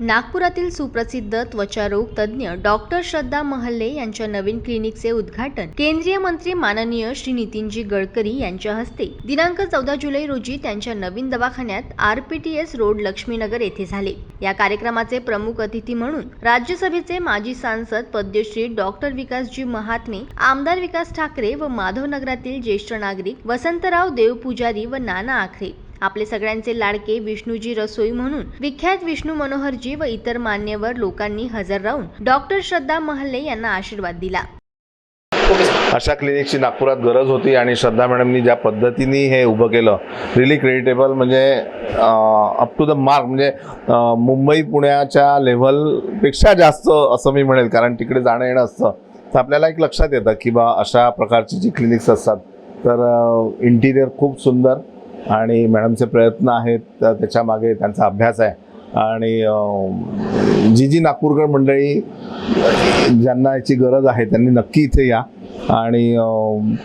नागपुरातील सुप्रसिद्ध त्वचारोग तज्ञ डॉक्टर श्रद्धा महल्ले यांच्या नवीन क्लिनिकचे उद्घाटन केंद्रीय मंत्री माननीय श्री नितीनजी गडकरी यांच्या हस्ते दिनांक 14 जुलै रोजी त्यांच्या नवीन दवाखान्यात RPTS रोड लक्ष्मीनगर येथे झाले। या कार्यक्रमाचे प्रमुख अतिथी म्हणून राज्यसभेचे माजी सांसद पद्मश्री डॉक्टर विकासजी महात्मे, आमदार विकास ठाकरे व माधवनगरातील ज्येष्ठ नागरिक वसंतराव देवपुजारी व नाना आखरे, आपले सगळ्यांचे लाडके विष्णूजी रसोई म्हणून विख्यात विष्णू मनोहरजी व इतर मान्यवर लोकांनी हजर राहून डॉक्टर श्रद्धा महल्ले यांना आशीर्वाद दिला। अशा क्लिनिकची नागपुरात गरज होती आणि श्रद्धा मॅडमनी ज्या पद्धतीने हे उभं केलं रिली क्रेडिटेबल, म्हणजे अप टू द मार्क, म्हणजे मुंबई पुण्याच्या लेव्हलपेक्षा जास्त असं मी म्हणेल, कारण तिकडे जाणं येणं असतं तर आपल्याला एक लक्षात येतं की बा अशा प्रकारची जी क्लिनिक्स असतात तर इंटिरियर खूप सुंदर आणि मॅडमचे प्रयत्न आहेत, त्याच्यामागे त्यांचा अभ्यास आहे आणि जी नागपूरकर मंडळी ज्यांना याची गरज आहे त्यांनी नक्की इथे या आणि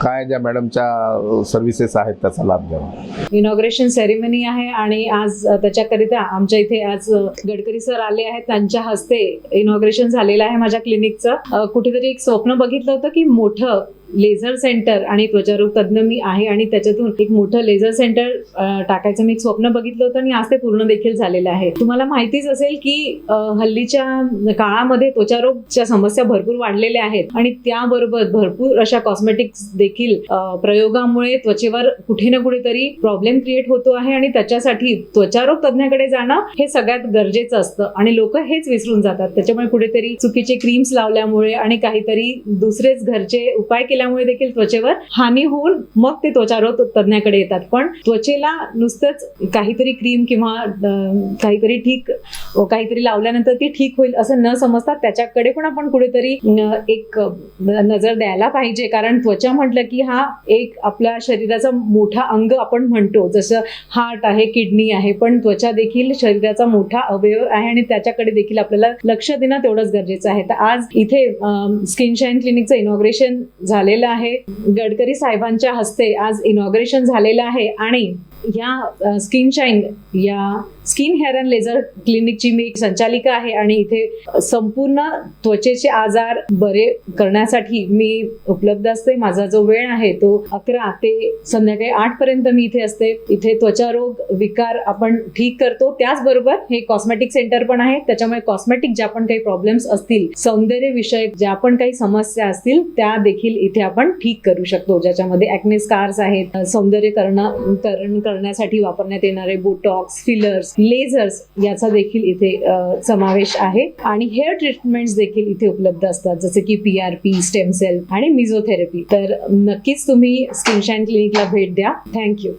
काय ज्या मॅडमच्या सर्व्हिसेस आहेत त्याचा लाभ घ्यावा। इनॉग्रेशन सेरेमनी आहे आणि आज त्याच्याकरिता आमच्या इथे आज गडकरी सर आले आहेत, त्यांच्या हस्ते इनॉग्रेशन झालेलं आहे माझ्या क्लिनिकचं। कुठेतरी एक स्वप्न बघितलं होतं की मोठं लेझर सेंटर, आणि त्वचारोग तज्ञ मी आहे आणि त्याच्यातून एक मोठं लेझर सेंटर टाकायचं मी एक स्वप्न बघितलं होतं आणि आज ते पूर्ण देखील झालेलं आहे। तुम्हाला माहितीच असेल की हल्लीच्या काळामध्ये त्वचारोगच्या समस्या भरपूर वाढलेल्या आहेत आणि त्याबरोबर भरपूर अशा कॉस्मेटिक्स देखील प्रयोगामुळे त्वचेवर कुठे ना कुठेतरी प्रॉब्लेम क्रिएट होतो आहे आणि त्याच्यासाठी त्वचारोग तज्ञाकडे जाणं हे सगळ्यात गरजेचं असतं आणि लोक हेच विसरून जातात। त्याच्यामुळे कुठेतरी चुकीचे क्रीम्स लावल्यामुळे आणि काहीतरी दुसरेच घरचे उपाय केल्यामुळे देखील त्वचेवर हानी होऊन मग ते त्वचारोग तज्ञाकडे येतात। पण त्वचेला नुसतंच काहीतरी क्रीम किंवा काहीतरी लावल्यानंतर ती ठीक होईल असं न समजता त्याच्याकडे पण आपण कुठेतरी एक नजर द्यायला पाहिजे, कारण त्वचा म्हटलं की हा एक आपल्या शरीराचा मोठा अंग आपण म्हणतो, जसं हार्ट आहे, किडनी आहे, पण त्वचा देखील शरीराचा मोठा अवयव आहे आणि त्याच्याकडे देखील आपल्याला लक्ष देणं तेवढंच गरजेचं आहे। तर आज इथे स्किन शाईन क्लिनिकचं इनॉग्रेशन झालेलं आहे, गडकरी साहेबांच्या हस्ते आज इनॉग्रेशन झालेलं आहे आणि या स्किन शाईन या स्किन हेअर अँड लेझर क्लिनिकची मी एक संचालिका आहे आणि इथे संपूर्ण त्वचेचे आजार बरे करण्यासाठी मी उपलब्ध असते। माझा जो वेळ आहे तो 11 ते संध्याकाळी 8 पर्यंत मी इथे असते। इथे त्वचारोग विकार आपण ठीक करतो, त्याचबरोबर हे कॉस्मेटिक सेंटर पण आहे, त्याच्यामुळे कॉस्मेटिक ज्या पण काही प्रॉब्लेम्स असतील, सौंदर्य विषयक ज्या पण काही समस्या असतील त्या देखील इथे आपण ठीक करू शकतो, ज्याच्यामध्ये ॲक्ने स्कार्स आहेत, सौंदर्यकरण करण्यासाठी वापरण्यात येणारे बोटॉक्स, फिलर्स, लेझर्स याचा देखील इथे समावेश आहे आणि हेअर ट्रीटमेंट्स देखील इथे उपलब्ध असतात, जसे की PRP, स्टेम सेल आणि मिझोथेरपी। तर नक्कीच तुम्ही स्किन शाईन क्लिनिकला भेट द्या। थँक्यू।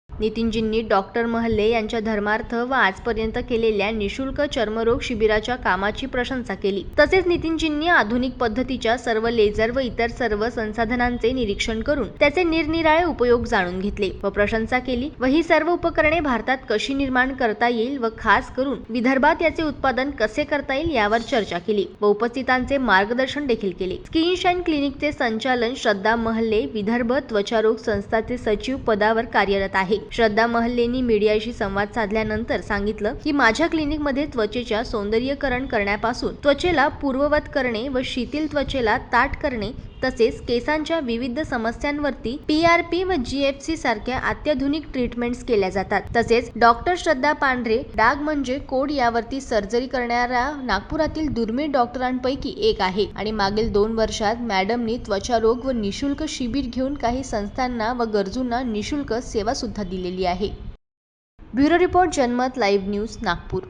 नितीनजींनी डॉक्टर महल्ले यांच्या धर्मार्थ व आजपर्यंत केलेल्या निशुल्क चर्मरोग शिबिराच्या कामाची प्रशंसा केली। तसेच नितीनजींनी आधुनिक पद्धतीच्या सर्व लेझर व इतर सर्व संसाधनांचे निरीक्षण करून त्याचे निरनिराळे उपयोग जाणून घेतले व प्रशंसा केली व ही सर्व उपकरणे भारतात कशी निर्माण करता येईल व खास करून विदर्भात याचे उत्पादन कसे करता येईल यावर चर्चा केली व उपस्थितांचे मार्गदर्शन देखील केले। स्किन शाईन क्लिनिकचे संचालन श्रद्धा महल्ले विदर्भ त्वचारोग संस्थाचे सचिव पदावर कार्यरत आहे। श्रद्धा महल्लेंनी मीडियाशी संवाद साधल्यानंतर सांगितलं की माझ्या क्लिनिकमध्ये त्वचेच्या सौंदर्यीकरण करण्यापासून त्वचेला पूर्ववत करणे व शिथिल त्वचेला ताठ करणे तसेच केसांच्या विविध समस्यांवरती PRP व GFC सारख्या अत्याधुनिक ट्रीटमेंट्स केल्या जातात। तसेच डॉक्टर श्रद्धा पांढरे डाग म्हणजे कोड यावरती सर्जरी करणाऱ्या नागपुरातील दुर्मिळ डॉक्टरांपैकी एक आहे आणि मागील 2 वर्षात मॅडमनी त्वचारोग व निशुल्क शिबिर घेऊन काही संस्थांना व गरजूंना निशुल्क सेवा सुद्धा दिलेली आहे। ब्युरो रिपोर्ट, जनमत लाईव्ह न्यूज, नागपूर।